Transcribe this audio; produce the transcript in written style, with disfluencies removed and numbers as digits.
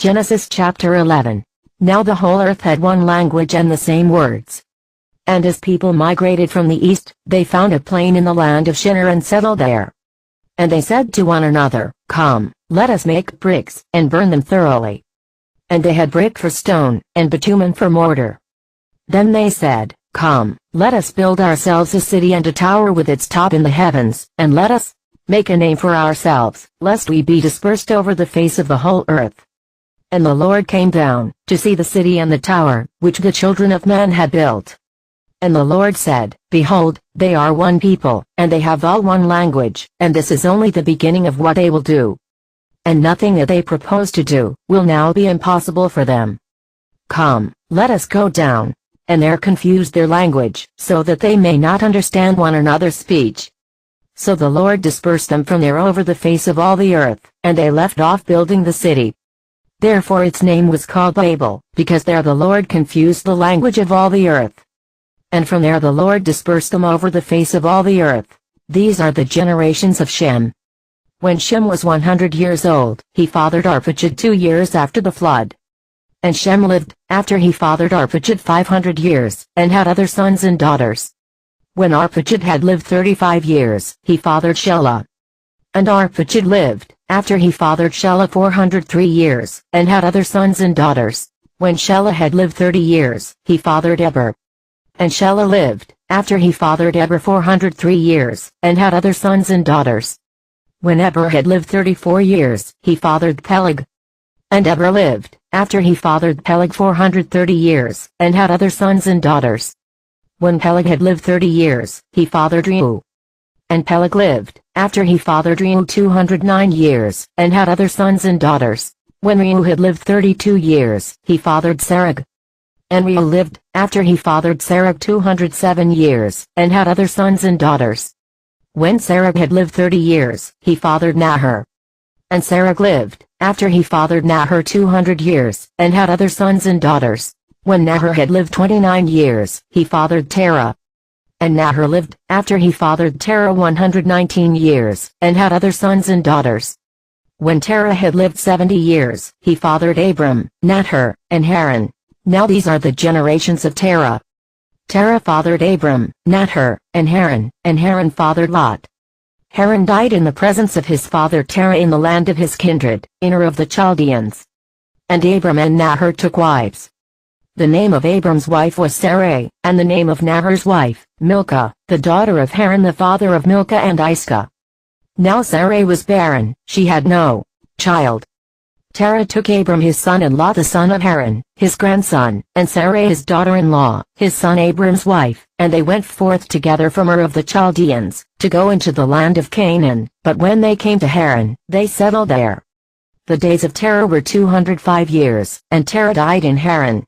Genesis chapter 11. Now the whole earth had one language and the same words. And as people migrated from the east, they found a plain in the land of Shinar and settled there. And they said to one another, Come, let us make bricks, and burn them thoroughly. And they had brick for stone, and bitumen for mortar. Then they said, Come, let us build ourselves a city and a tower with its top in the heavens, and let us make a name for ourselves, lest we be dispersed over the face of the whole earth. And the Lord came down, to see the city and the tower, which the children of man had built. And the Lord said, Behold, they are one people, and they have all one language, and this is only the beginning of what they will do. And nothing that they propose to do, will now be impossible for them. Come, let us go down, and there confuse their language, so that they may not understand one another's speech. So the Lord dispersed them from there over the face of all the earth, and they left off building the city. Therefore its name was called Babel, because there the Lord confused the language of all the earth. And from there the Lord dispersed them over the face of all the earth. These are the generations of Shem. When Shem was 100 years old, he fathered Arpachshad 2 years after the flood. And Shem lived, after he fathered Arpachshad 500 years, and had other sons and daughters. When Arpachshad had lived 35 years, he fathered Shelah. And Arpachshad lived, after he fathered Shelah 403 years, and had other sons and daughters. When Shelah had lived 30 years, he fathered Eber. And Shelah lived, after he fathered Eber 403 years, and had other sons and daughters. When Eber had lived 34 years, he fathered Peleg. And Eber lived, after he fathered Peleg 430 years, and had other sons and daughters. When Peleg had lived 30 years, he fathered Reu. And Peleg lived, after he fathered Reu 209 years, and had other sons and daughters. When Reu had lived 32 years, he fathered Serug. And Reu lived, after he fathered Serug 207 years, and had other sons and daughters. When Serug had lived 30 years, he fathered Nahor. And Serug lived, after he fathered Nahor 200 years, and had other sons and daughters. When Nahor had lived 29 years, he fathered Terah. And Nahor lived, after he fathered Terah 119 years, and had other sons and daughters. When Terah had lived 70 years, he fathered Abram, Nahor, and Haran. Now these are the generations of Terah. Terah fathered Abram, Nahor, and Haran fathered Lot. Haran died in the presence of his father Terah in the land of his kindred, in Ur of the Chaldeans. And Abram and Nahor took wives. The name of Abram's wife was Sarai, and the name of Nahor's wife, Milcah, the daughter of Haran the father of Milcah and Iscah. Now Sarai was barren, she had no child. Terah took Abram his son and Lot the son of Haran, his grandson, and Sarai his daughter-in-law, his son Abram's wife, and they went forth together from Ur of the Chaldeans, to go into the land of Canaan, but when they came to Haran, they settled there. The days of Terah were 205 years, and Terah died in Haran.